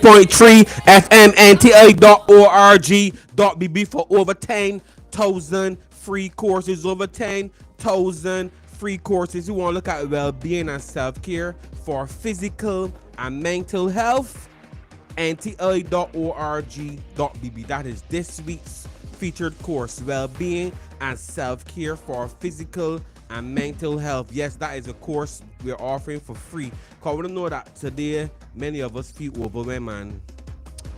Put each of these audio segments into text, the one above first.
106.3 FM NTA.org.bb for over 10,000 free courses. Over 10,000 free courses. You want to look at well-being and self-care for physical and mental health. NTA.org.bb. That is this week's featured course, well-being and self-care for physical and mental health. Yes, that is a course we're offering for free. Because we know that today many of us feel overwhelmed, and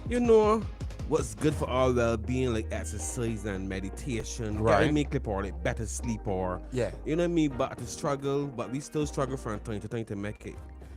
you know what's good for our well-being, like exercise and meditation, right? Getting make or like better sleep, or yeah, you know what I mean. But to struggle, but we still struggle from time to time to make it.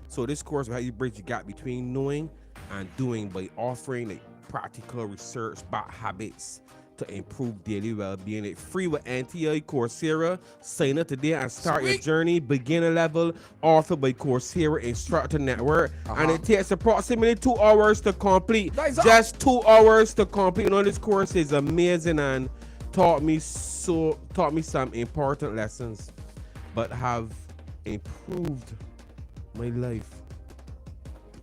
So this course will help you bridge the gap between knowing and doing by offering like practical research-backed habits to improve daily well-being. It's free with NTA Coursera. Sign up today and start your journey. Beginner level, offered by Coursera Instructor Network. And it takes approximately 2 hours to complete. Just 2 hours to complete. You know, this course is amazing and taught me some important lessons, but have improved my life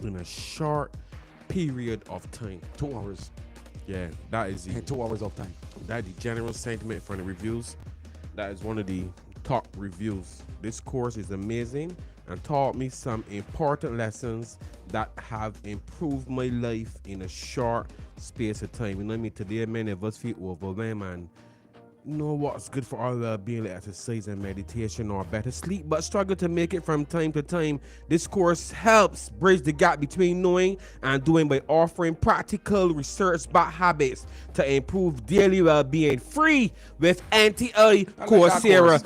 in a short period of time. 2 hours. Yeah, that is in 2 hours of time. That is the general sentiment from the reviews. That is one of the top reviews. This course is amazing and taught me some important lessons that have improved my life in a short space of time. You know what I mean? Today, many of us feel overwhelmed and know what's good for our well-being, like exercise and meditation or better sleep, but struggle to make it from time to time. This course helps bridge the gap between knowing and doing by offering practical research-backed habits to improve daily well-being. Free with NTA Coursera.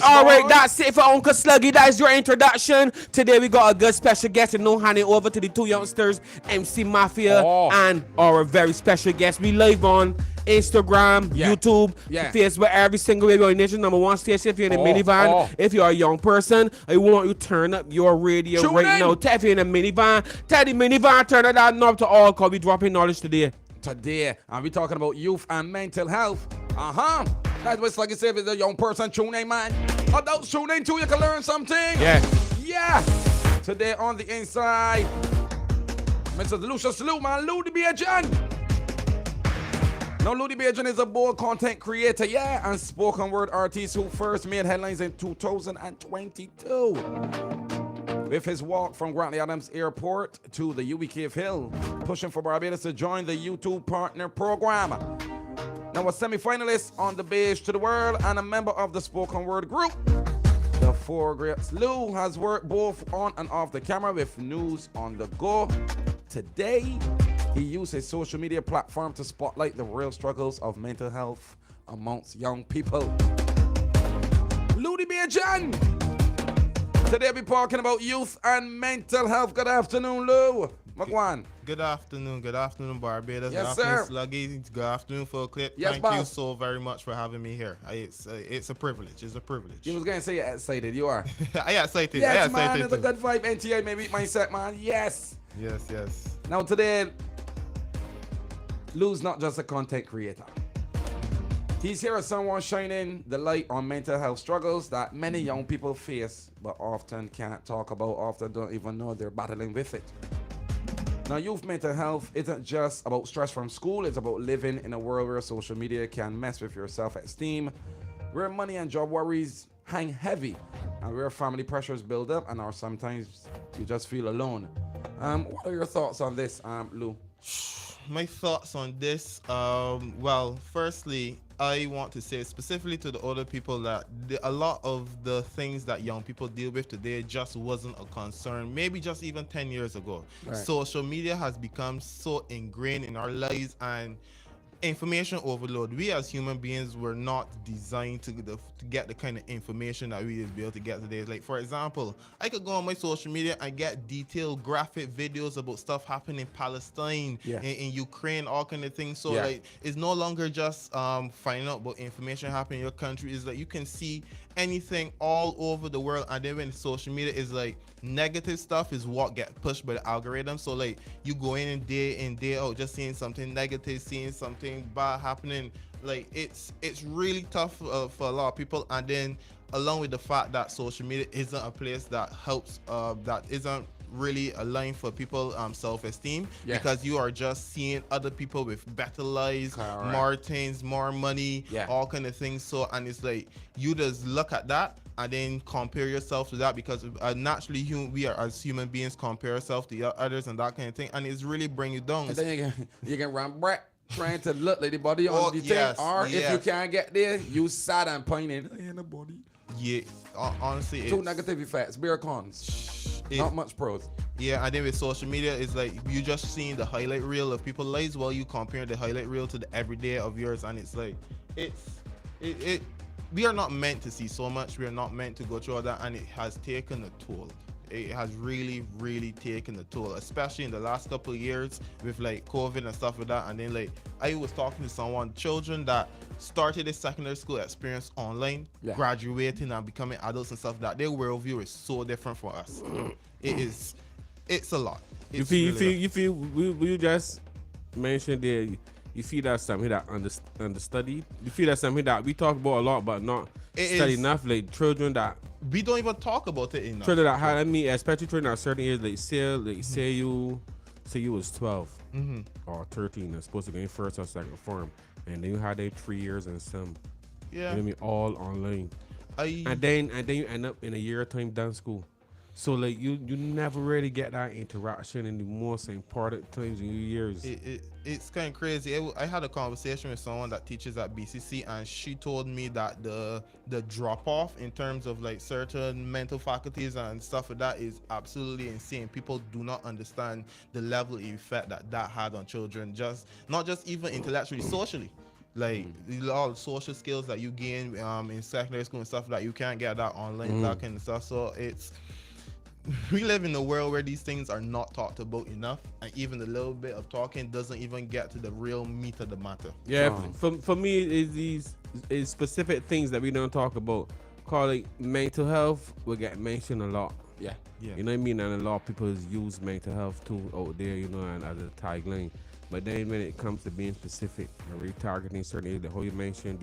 All right, that's it for Uncle Sluggy. That is your introduction. Today we got a good special guest, and now handing over to the two youngsters, MC Mafia and our very special guest. We live on Instagram, YouTube, Facebook, every single way. We're on Nation #1 station. If you're in a minivan, if you're a young person, I want you to turn up your radio now. If you're in a minivan, tell the minivan turn it down up to all, because we dropping knowledge today. And we talking about youth and mental health. That's what Sluggy said. If a young person tune in, man. Adults tune in too. You can learn something. Yeah. Today on the inside, Mr. Lucius Lou, man, LuiTheBajan. Now, LuiTheBajan is a bold content creator, and spoken word artist who first made headlines in 2022. With his walk from Grantley Adams Airport to the UB Cave Hill, pushing for Barbados to join the YouTube Partner Program. Now, a semi-finalist on the Beige to the World and a member of the spoken word group, The Four Greats. Lou has worked both on and off the camera with news on the go. Today, he used his social media platform to spotlight the real struggles of mental health amongst young people. LuiTheBajan! Today we'll be talking about youth and mental health. Good afternoon, Lou. Magwan. Good afternoon, Barbados. Yes, good afternoon, sir. Sluggy. Good afternoon, Full Clip. Yes, Thank you so very much for having me here. It's a privilege. It's a privilege. You was going to say you're excited. You are. I am excited. Yes, man. It's a good vibe. NTA Midweek Mindset, man. Yes. Yes. Now today, Lou's not just a content creator. He's here as someone shining the light on mental health struggles that many young people face, but often can't talk about, often don't even know they're battling with it. Now, youth mental health isn't just about stress from school, it's about living in a world where social media can mess with your self-esteem, where money and job worries hang heavy, and where family pressures build up, and or sometimes you just feel alone. What are your thoughts on this, Lou? My thoughts on this, well, firstly, I want to say specifically to the older people that a lot of the things that young people deal with today just wasn't a concern, maybe just even 10 years ago. Right. Social media has become so ingrained in our lives, and information overload. We as human beings were not designed to get the kind of information that we will be able to get today. Like, for example, I could go on my social media and get detailed graphic videos about stuff happening in Palestine, in Ukraine, all kind of things. So like, it's no longer just finding out about information happening in your country. It's like you can see anything all over the world, and then when social media is like, negative stuff is what get pushed by the algorithm. So like, you go in day out just seeing something negative, seeing something bad happening. Like, it's really tough for a lot of people. And then along with the fact that social media isn't a place that helps, that isn't really a line for people self-esteem, Yeah. because you are just seeing other people with better lives, Correct. more things, more money, Yeah. all kind of things. So, and it's like you just look at that and then compare yourself to that, because naturally we are as human beings compare ourselves to others and that kind of thing, and it's really bring you down. And then you can run back trying to look like the body Oh, on the yes, thing, or if you yes. can't get there, you sad and pointing. Ain't the body. Yeah, honestly, Two it's, negative effects, bare cons, not much pros. yeah. And then with social media, it's like you just seeing the highlight reel of people's lives while you compare the highlight reel to the everyday of yours, and it's like it we are not meant to see so much. We are not meant to go through all that, and it has taken a toll. It has really, really taken a toll, especially in the last couple of years with like COVID and stuff like that. And then like I was talking to someone, children that started a secondary school experience online, Yeah. graduating and becoming adults and stuff, that their worldview is so different from us. It's a lot. It's really we just mentioned there. You feel that's something that understudied. You feel that's something that we talk about a lot, but not It studied is. enough. Like children that we don't even talk about it enough. children that had, I mean, especially children at certain age, like say you was 12 or 13 and supposed to go in first or second form, and then you had 3 years and some. You know Yeah. what I mean, all online, I and then you end up in a year time done school. So like you never really get that interaction in the most important times in your years. it's kind of crazy. I had a conversation with someone that teaches at BCC, and she told me that the drop off in terms of like certain mental faculties and stuff like that is absolutely insane. People do not understand the level of effect that had on children, just not just even intellectually, socially. Like all the social skills that you gain in secondary school and stuff that you can't get that online, that kind of stuff. So we live in a world where these things are not talked about enough, and even a little bit of talking doesn't even get to the real meat of the matter. Yeah, for me, it's specific things that we don't talk about. Call it mental health will get mentioned a lot. Yeah. Yeah. You know what I mean? And a lot of people use mental health too out there, you know, and as a tagline. But then when it comes to being specific and retargeting certain areas, how you mentioned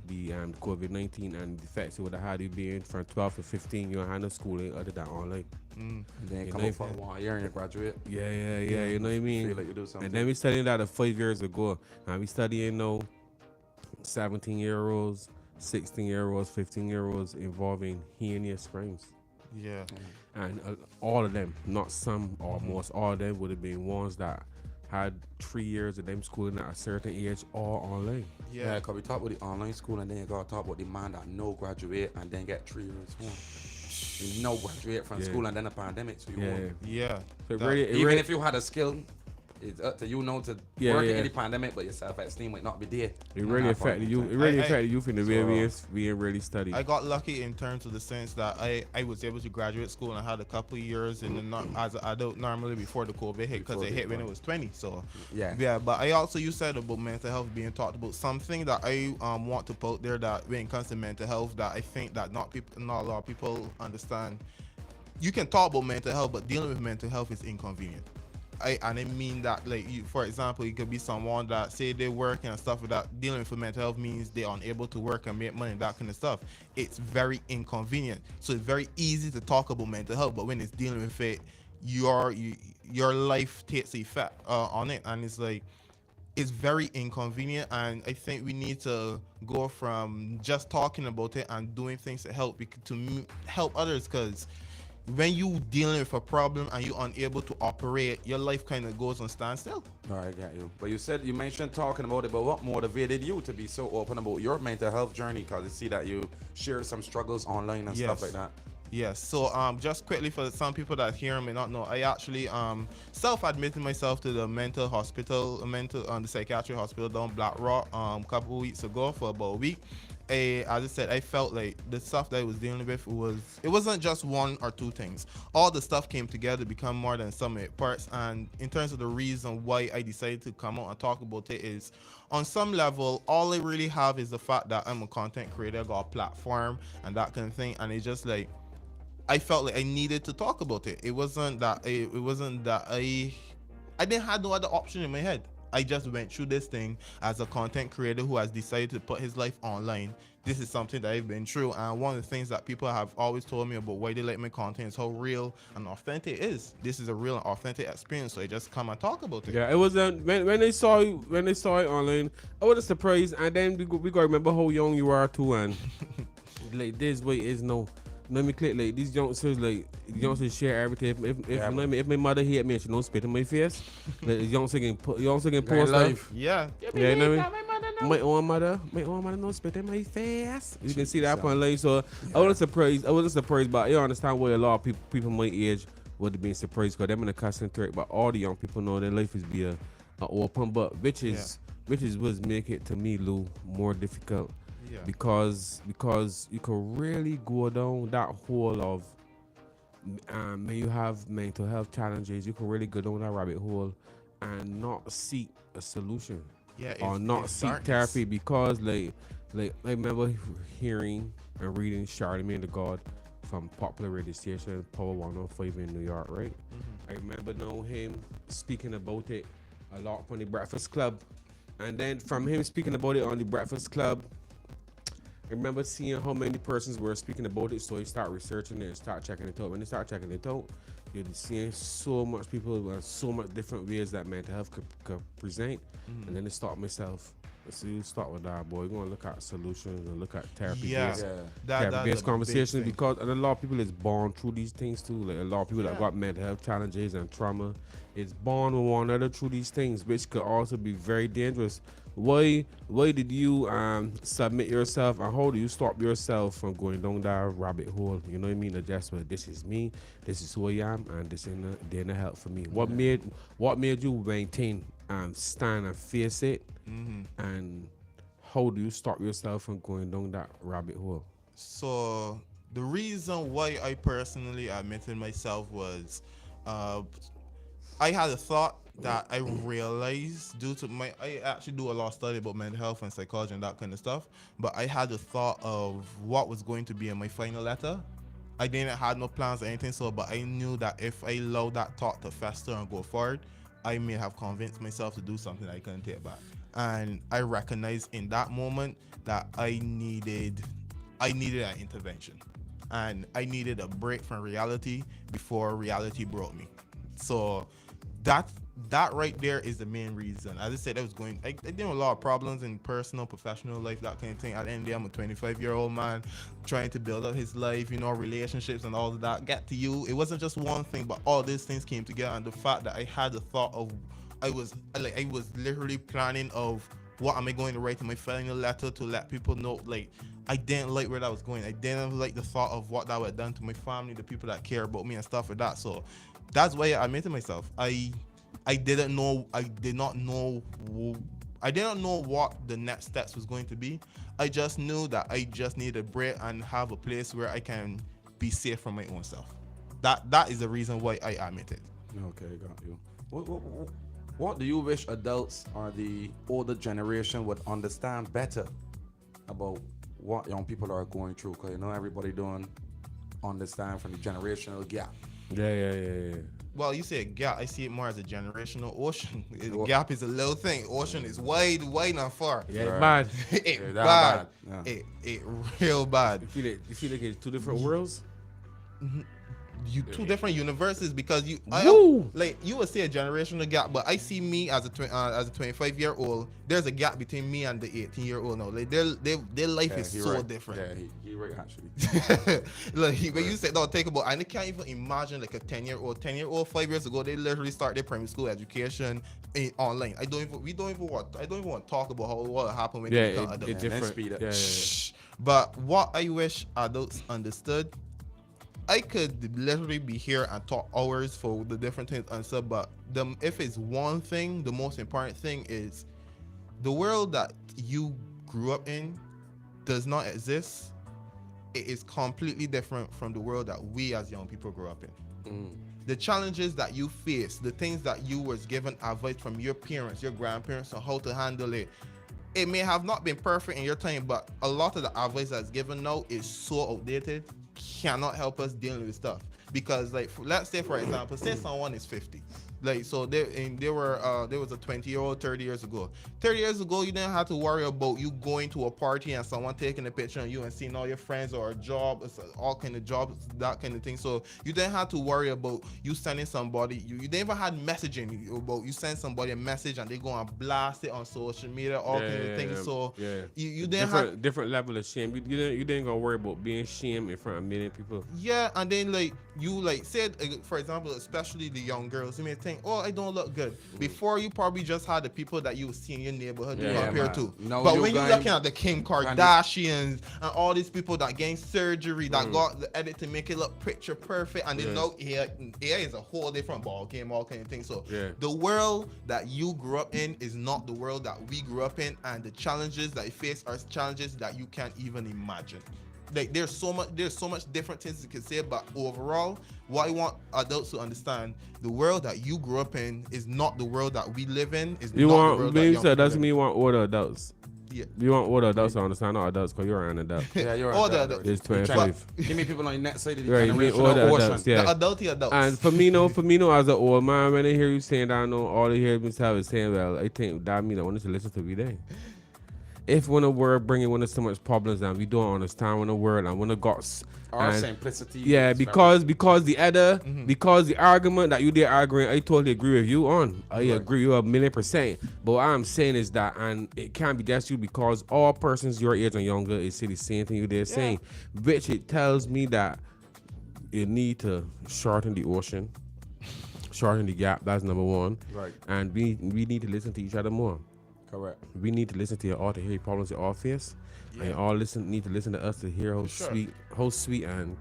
the COVID-19 and the effects it would have had you being from 12 to 15, you don't have no schooling other than online. And then You come know, up for 1 year and you graduate. Yeah, you know what I mean? Feel like you do something. And then we studying that 5 years ago, and we studying 17-year-olds, 16-year-olds, 15-year-olds involving heinous crimes. Yeah. And all of them, not some, almost all of them would have been ones that had 3 years of them schooling at a certain age, all online. Yeah, because we talk about the online school, and then you got to talk about the man that no graduate and then get 3 years home. You no graduate from school and then a pandemic, so you won't. Yeah. So That- Even if you had a skill, it's up to you now to Yeah, work yeah. in the pandemic, but your self-esteem might not be there. it really affected you. It really affected you from the way we ain't really studied. I got lucky in terms of the sense that I was able to graduate school, and I had a couple of years in the as an adult normally before the COVID hit, because it hit when I was 20. So Yeah. but you said about mental health being talked about. Something that I want to put there, that when it comes to mental health, that I think that not a lot of people understand. You can talk about mental health, but dealing with mental health is inconvenient. I mean that, like, for example, you could be someone that say they work and stuff like that. Dealing with mental health means they're unable to work and make money, that kind of stuff. It's very inconvenient. So it's very easy to talk about mental health, but when it's dealing with it, your life takes effect on it, and it's like it's very inconvenient. And I think we need to go from just talking about it and doing things to help help others, because when you dealing with a problem and you're unable to operate, your life kind of goes on standstill. All right, got you. But you mentioned talking about it, but what motivated you to be so open about your mental health journey? Because I see that you shared some struggles online and stuff like that. Yes. So just quickly, for some people that hear may not know, I actually self-admitted myself to the mental hospital, the psychiatric hospital down Black Rock a couple of weeks ago for about a week. As I said, I felt like the stuff that I was dealing with wasn't just one or two things. All the stuff came together to become more than some of its parts. And in terms of the reason why I decided to come out and talk about it is, on some level, all I really have is the fact that I'm a content creator, got a platform and that kind of thing. And it's just like, I felt like I needed to talk about it. It wasn't that I didn't have no other option in my head. I just went through this thing as a content creator who has decided to put his life online. This is something that I've been through, and one of the things that people have always told me about why they like my content is how real and authentic it is. This is a real and authentic experience, so I just come and talk about it. Yeah, it was when they saw it online, I was surprised, and then we got to remember how young you are too, and like this way is no. Let me click like these youngsters share everything. If my mother hit me and she don't spit in my face, like youngster can post life. Yeah. Yeah, you know what I mean? My own mother no spit in my face. You can see that on live. So I wasn't surprised, but you understand why a lot of people my age would have been surprised because them in the concentrate. But all the young people know their life is be a open, but which is was make it to me, Lou, more difficult. Yeah. Because you can really go down that hole of when you have mental health challenges, you can really go down that rabbit hole and not seek a solution. Yeah, Or not seek therapy because like I remember hearing and reading Charlemagne the God from popular radio station Power 105 in New York, right? I remember knowing him speaking about it a lot on the Breakfast Club, and then from him speaking about it on the Breakfast Club, I remember seeing how many persons were speaking about it, so you start researching it and start checking it out. When you start checking it out, you're seeing so much people and so much different ways that mental health could present. And then I start myself. So you start with that, boy. You're going to look at solutions and look at therapy-based therapy-based conversations because and a lot of people is born through these things too. Like a lot of people that got mental health challenges and trauma is born with one another through these things, which could also be very dangerous. Why did you submit yourself and how do you stop yourself from going down that rabbit hole? You know what I mean? Just well, this is me, this is who I am, and this ain't a help for me. What made you maintain and stand and face it? And how do you stop yourself from going down that rabbit hole? So the reason why I personally admitted myself was I had a thought that I realized due to I actually do a lot of study about mental health and psychology and that kind of stuff, but I had a thought of what was going to be in my final letter. I didn't have no plans or anything, but I knew that if I allowed that thought to fester and go forward, I may have convinced myself to do something I couldn't take back. And I recognized in that moment that I needed an intervention, and I needed a break from reality before reality broke me. So that right there is the main reason. As I said, I did a lot of problems in personal, professional life, that kind of thing. At the end of the day, I'm a 25-year-old man trying to build up his life, relationships and all of that. Get to you. It wasn't just one thing, but all these things came together. And the fact that I had the thought of, I was literally planning of what am I going to write in my final letter to let people know, like, I didn't like where that was going. I didn't like the thought of what that would have done to my family, the people that care about me and stuff like that. So that's why I admitted myself. I did not know what the next steps was going to be. I just knew that I just needed a break and have a place where I can be safe from my own self. That is the reason why I admitted. Okay, got you. What do you wish adults or the older generation would understand better about what young people are going through? Because everybody don't understand from the generational gap. Yeah. Well, you say gap. I see it more as a generational ocean. Gap is a little thing. Ocean is wide and far. Yeah, right. It's bad. It real bad. You feel like it's two different worlds? Two different universes, because you would say a generational gap, but I see me as a 25-year-old. There's a gap between me and the 18-year-old now. Like their life is so different. Yeah, he right actually. Like when you say take about, I can't even imagine like a 10-year-old 5 years ago they literally start their primary school education online. I don't even want to talk about what happened when they become adults. It's different. But what I wish adults understood, I could literally be here and talk hours for the different things and stuff, but if it's one thing, the most important thing is the world that you grew up in does not exist. It is completely different from the world that we as young people grew up in. The challenges that you face, the things that you was given advice from your parents, your grandparents on how to handle it, it may have not been perfect in your time, but a lot of the advice that's given now is so outdated, cannot help us dealing with stuff. Because let's say for example, say someone is 50 Like, so there was a 20-year-old 30 years ago. 30 years ago, you didn't have to worry about you going to a party and someone taking a picture of you and seeing all your friends or a job, all kind of jobs, that kind of thing. So you didn't have to worry about you sending somebody. You never had messaging about you send somebody a message and they go and blast it on social media, all kind of things. So you didn't have different level of shame. You didn't gonna worry about being shamed in front of a million people. Yeah, and then like you like said, for example, especially the young girls, you may think, oh, I don't look good. Before, you probably just had the people that you would see in your neighborhood you compare to. No, but when you're looking at the Kim Kardashians and all these people that gain surgery, that got the edit to make it look picture perfect, and they know AI is a whole different ball game, all kind of things. So the world that you grew up in is not the world that we grew up in, and the challenges that you face are challenges that you can't even imagine. Like there's so much different things you can say, but overall, what I want adults to understand, the world that you grew up in is not the world that we live in. Is You not want, the world maybe that that doesn't mean you want older adults. Yeah. You want older adults to understand, not adults, because you're an adult. Yeah, you're All right. the It's 25. Give me people on your next side of the Right, you mean older adults, yeah. The adults. And for me, as an old man, when I hear you saying that, I know all I hear myself is saying, well, I think that means I want to listen to me then. If when a word bringing when there's so much problems and we don't understand when a word and when a got our simplicity. Yeah, because the argument that you did arguing, I totally agree with you on. I agree with you 1,000,000%. But what I'm saying is that, and it can't be that's you because all persons your age and younger is saying the same thing you did saying, which it tells me that you need to shorten the ocean, shorten the gap. That's number one. Right. And we need to listen to each other more. Correct. We need to listen to you all to hear your problems you all face. And you all need to listen to us to hear how sweet and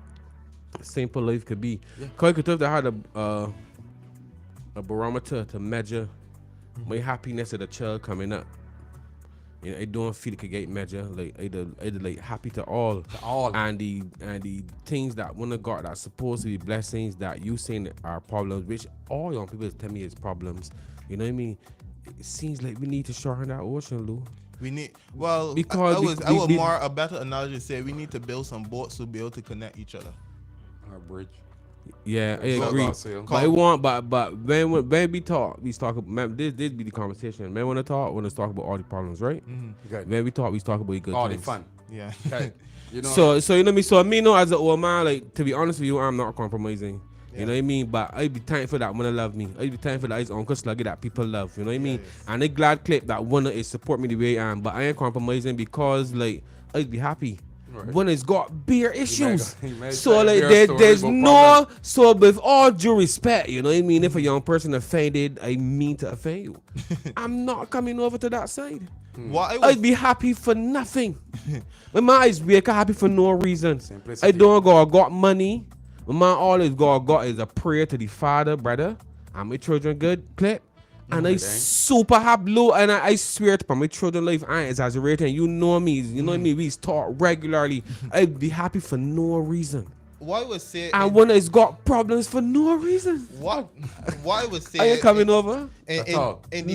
simple life could be. Because I could have had a barometer to measure my happiness of the child coming up. You know, I don't feel it could get measured. Like I like happy to all. And the things that when God that's supposed to be blessings that you saying are problems, which all young people tell me is problems. You know what I mean? It seems like we need to shorten that ocean, Lou. We need because I would more a better analogy say we need to build some boats to be able to connect each other. Our bridge. Yeah, I agree. But I want, but when we talk about this be the conversation. Man, when I talk about all the problems, right? Mm-hmm. When we talk about the good all things. the fun. Yeah. Okay. You know. So you know me. So me know as an old man, like to be honest with you, I'm not compromising. You know what I mean? But I be thankful that one love me. I be thankful that it's Uncle Sluggy that people love. You know what I mean? Yes. And I glad clip that one is support me the way I am. But I ain't compromising because like I be happy. Right. One has got beer issues. So like there's no problem. So with all due respect, you know what I mean? If a young person offended, I mean to offend you. I'm not coming over to that side. I'd be happy for nothing. My mind is weak, happy for no reason. Simplicity. I don't go, I got money. My man always got is a prayer to the Father, brother. And my children good clip. And I super happy, and I swear to my children life, I ain't exaggerating. You know me, you know me. We talk regularly. I'd be happy for no reason. Why would say? And when it's got problems for no reason. What? Why would say? Are you coming over? In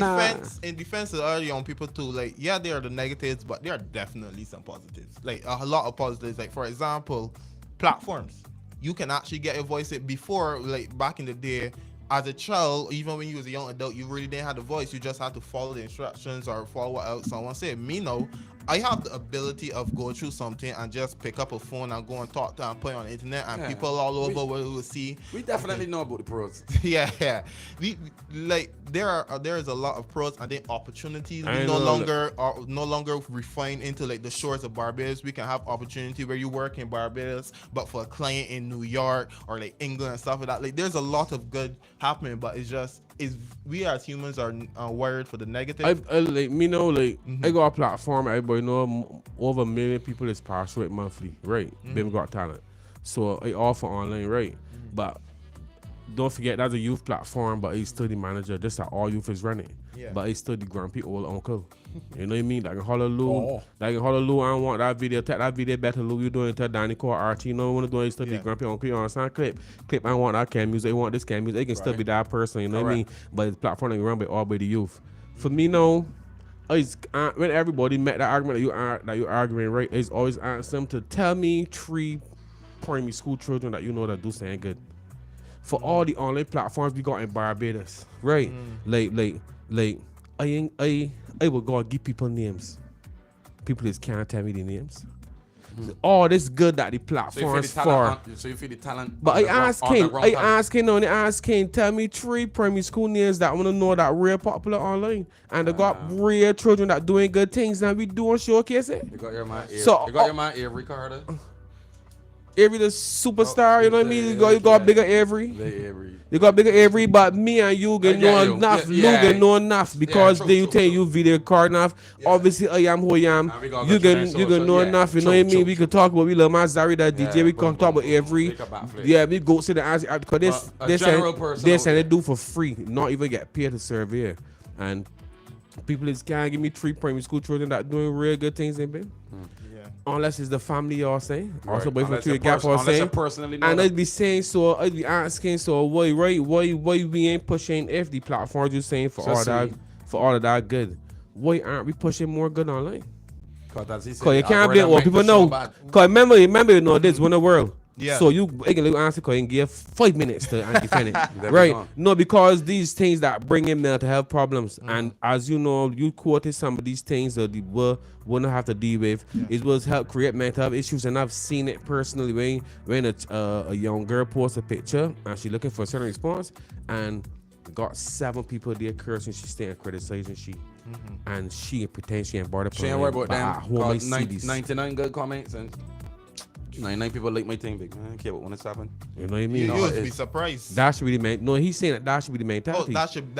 defense of other young people too, like yeah, there are the negatives, but there are definitely some positives. Like a lot of positives. Like for example, platforms. You can actually get your voice in before, like back in the day. As a child, even when you was a young adult, you really didn't have the voice. You just had to follow the instructions or follow what else someone said. Me, no. I have the ability of going through something and just pick up a phone and go and talk to and put it on the internet, and people all over will see. We definitely know about the pros. yeah. We like there is a lot of pros and then opportunities. We no longer refine into like the shores of Barbados. We can have opportunity where you work in Barbados, but for a client in New York or like England and stuff like that. Like there's a lot of good happening, but it's just we as humans are wired for the negative. I got a platform. Everybody know over 1 million people is passed with monthly, right? Baby got talent, so I offer online, right? But don't forget that's a youth platform, but he's still the manager. Just that all youth is running, but he's still the grumpy old uncle. You know what I mean? Like Honolulu, I want that video. Take that video better, Lou. You doing to Danny Core RT? You know what I'm doing? Still the grumpy uncle. You understand? Clip. I want that can music. I want this can music. It can still be that person. You know what I mean? But the platform that we run by all by the youth. For me, no. When everybody met that argument that you arguing, right? It's always ask them to tell me 3 primary school children that you know that do something good. for all the online platforms we got in Barbados, right? Like, I will go and give people names. People just can't tell me the names. Oh, this good that the platforms for. So you feel the talent. But I ask Kane, tell me 3 primary school names that I want to know that real popular online. And they got real children that doing good things and we doing showcase it. You got your man Avery Carter. Avery the superstar, you know what I mean? You got bigger Avery. You got bigger Avery, but me and you get know enough. You get know enough because then you think you video card enough. Obviously, I am who I am. You can know enough. You know what I mean? We can talk about we love my Zari that DJ. We can talk about Avery. Yeah, we go to the answer because this they do for free, not even get paid to serve here. And people just can't give me 3 primary school children that doing real good things, baby. Unless it's the family y'all saying. Right. Also, boyfriend to your gap or saying. And I'd be saying so, I'd be asking so why we ain't pushing if the platforms you saying for all of that good. Why aren't we pushing more good online? Cause you can't blame what people know. Cause remember you know this one the world. Yeah. So you can answer cause you can give 5 minutes to defend it. Right? No, because these things that bring in mental health problems, and as you know, you quoted some of these things that the world wouldn't have to deal with. It was help create mental health issues, and I've seen it personally when a young girl posts a picture and she's looking for a certain response and got 7 people there cursing, she staying criticizing she. And she pretend she ain't brought up. She ain't worried about them. 99 good comments and 99 people like my thing, big man. I don't care what when it's happened. You know what I mean? You would be surprised. That should be the main. No, he's saying that should be the mentality. That should be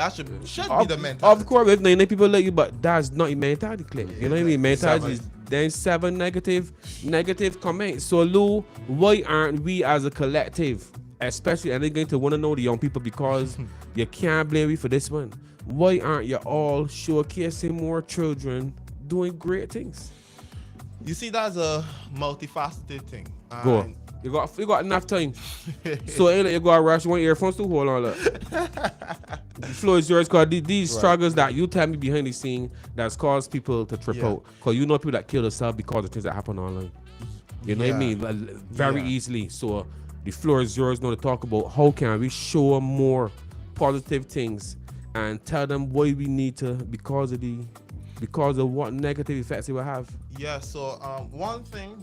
the mentality. Of course, if 99 people like you, but that's not your mentality, clip. You know what I mean? Mentality is then 7 negative comments. So, Lou, why aren't we as a collective, especially, and they're going to want to know the young people because you can't blame me for this one. Why aren't you all showcasing more children doing great things? You see, that's a multifaceted thing. Go. You got enough time. So you got to rush one earphones to hold on. Look. The floor is yours because these struggles that you tell me behind the scene that's caused people to trip out. Because you know people that kill themselves because of things that happen online. You know what I mean? Like, very easily. So the floor is yours now to talk about how can we show more positive things and tell them why we need to because of what negative effects it will have. Yeah, so one thing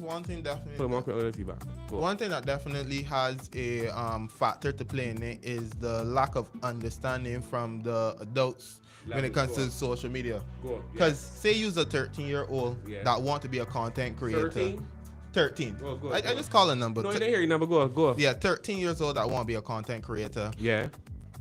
definitely. One thing that definitely has a factor to play in it is the lack of understanding from the adults when it comes to social media. Because say you're a 13-year-old that want to be a content creator. 13. I just call a number. No, I didn't hear your number. Go. Yeah, 13 years old that want to be a content creator. Yeah.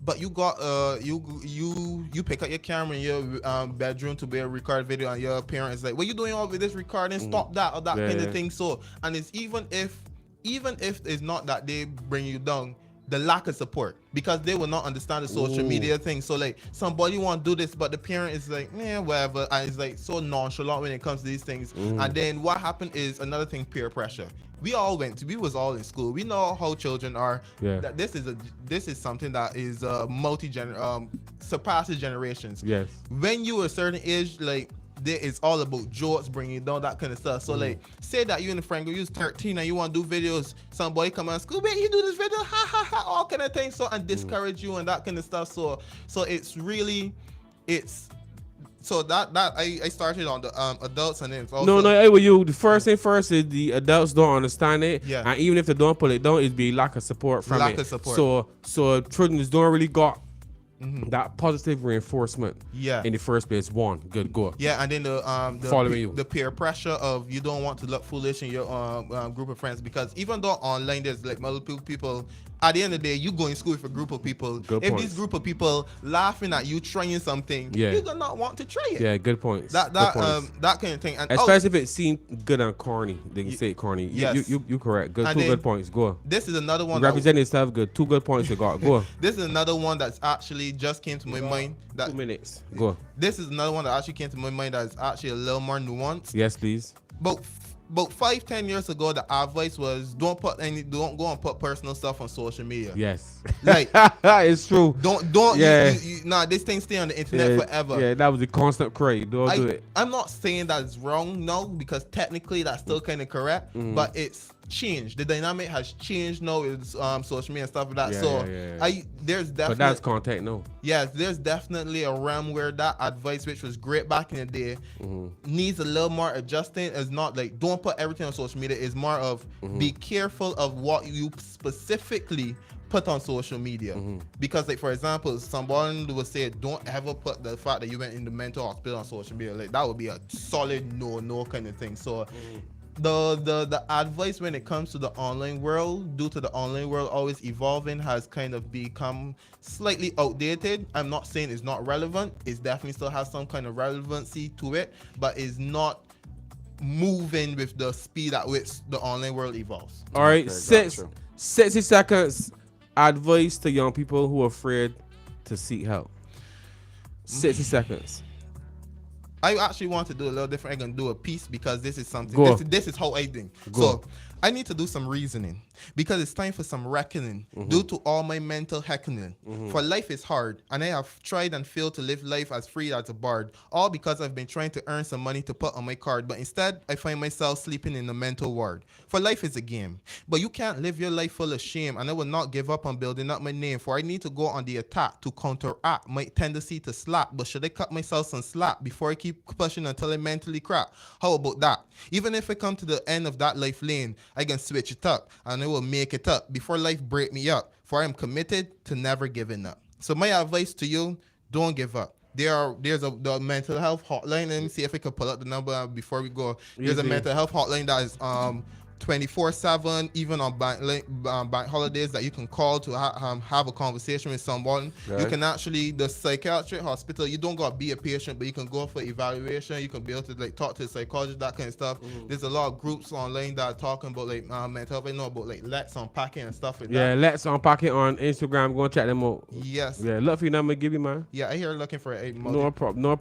But you got you pick up your camera in your bedroom to be a record video, and your parents like, what you doing all with this recording? Stop that or that kind of thing. So, and it's even if it's not that they bring you down, the lack of support because they will not understand the social media thing. So like somebody want to do this, but the parent is like, whatever, and it's like so nonchalant when it comes to these things. And then what happened is another thing, peer pressure. We was all in school. We know how children are. That this is something that is surpasses generations. Yes. When you a certain age, like it's all about jokes, bringing down that kind of stuff. So like, say that you and a friend go, you're 13 and you want to do videos. Somebody come out of school, man, you do this video, ha ha ha, all kind of things. So and discourage you and that kind of stuff. So it's really, so that I started on the adults and then it's also no, you the first thing first is the adults don't understand it, and even if they don't put it down, it'd be lack of support from it. So children just don't really got that positive reinforcement in the first place. One good go. Yeah, and then the peer pressure of you don't want to look foolish in your group of friends, because even though online there's like multiple people, at the end of the day you go in school with a group of people. This group of people laughing at you trying something, you're gonna not want to try it. Yeah, good points. That kind of thing. And especially if it seems good and corny, they can say it corny. Yes. You correct. Good. Two good points. Go. This is another one. Represent yourself good. 2 good points you got. Go. This is another one that's actually just came to my mind. 2 minutes. Go. This is another one that actually came to my mind that is actually a little more nuanced. Yes, please. About 5-10 years ago, the advice was don't go and put personal stuff on social media. Yes, like it's true. Don't. Yeah. This thing stay on the internet forever. Yeah, that was the constant craze. Don't do it. I'm not saying that it's wrong, no, because technically that's still kind of correct. But it's changed. The dynamic has changed now with social media and stuff like that. Yeah, So yeah. there's But definitely that's contact, no. yes, there's definitely a realm where that advice, which was great back in the day, needs a little more adjusting. It's not like don't put everything on social media. It's more of be careful of what you specifically put on social media. Because like for example, someone would say don't ever put the fact that you went in the mental hospital on social media. Like that would be a solid no kind of thing. So the advice when it comes to the online world, due to the online world always evolving, has kind of become slightly outdated. I'm not saying it's not relevant. It definitely still has some kind of relevancy to it, but it's not moving with the speed at which the online world evolves. All right, Okay, gotcha. 60 seconds advice to young people who are afraid to seek help. 60 seconds. I actually want to do a little different. I'm gonna do a piece because this is something. Go. This is how I think. Go. So I need to do some reasoning because it's time for some reckoning due to all my mental heckling. For life is hard, and I have tried and failed to live life as free as a bard, all because I've been trying to earn some money to put on my card, but instead I find myself sleeping in the mental ward. For life is a game, but you can't live your life full of shame, and I will not give up on building up my name, for I need to go on the attack to counteract my tendency to slap. But should I cut myself some slack before I keep pushing until I mentally crack? How about that? Even if I come to the end of that life lane, I can switch it up and I will make it up before life break me up, for I am committed to never giving up. So my advice to you, don't give up. There's the mental health hotline. Let me see if I can pull up the number before we go. There's a mental health hotline that is 24/7, even on bank holidays, that you can call to have a conversation with someone. Okay. You can actually, the Psychiatric Hospital, you don't gotta be a patient, but you can go for evaluation. You can be able to like talk to a psychologist, that kind of stuff. There's a lot of groups online that are talking about like mental health. I know about like Let's Unpacking and stuff like Yeah, that. let's unpack it on Instagram. Go and check them out. Yes. Yeah, look for your number. Give you mine. Yeah, I hear looking for a No problem.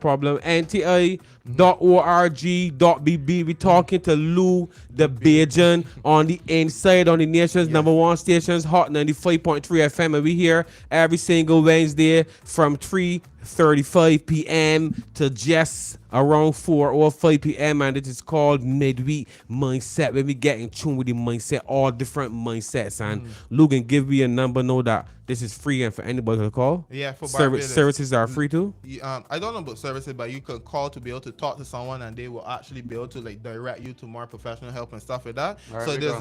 NTI.org.bb. We talking to Lou the Bajan on the inside on the nation's number one stations, Hot 95.3 FM, and we here every single Wednesday from 3:35 p.m. to just around 4 or 5 p.m. and it is called Midweek Mindset, where we get in tune with the mindset, all different mindsets. And Lou can give me a number, know that this is free and for anybody to call. Yeah, for Barbados. Services are free too. I don't know about services, but you could call to be able to talk to someone, and they will actually be able to like direct you to more professional help and stuff like that. All right, So we there's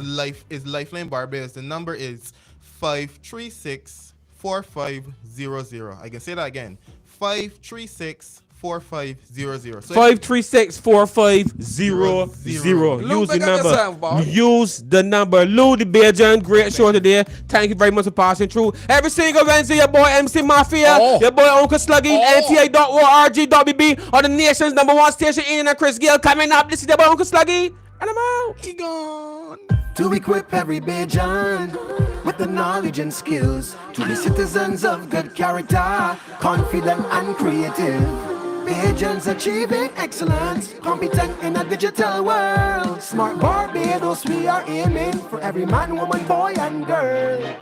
go. Lifeline Barbados. The number is 536-4500. I can say that again. 536-4500. So 536-4500. Lou, Use the big up yourself, boy. number. Use the number. Lou the Bajan, great show today. Thank you very much for passing through. Every single Wednesday, your boy MC Mafia, your boy Uncle Sluggy, NTA.org.bb on the nation's number one station. Ian and Chris Gill coming up. This is your boy Uncle Sluggy, and I'm out. He gone. To equip every Bajan with the knowledge and skills, to be citizens of good character, confident and creative. Bajans achieving excellence, competent in a digital world. Smart Barbados, we are aiming for every man, woman, boy and girl.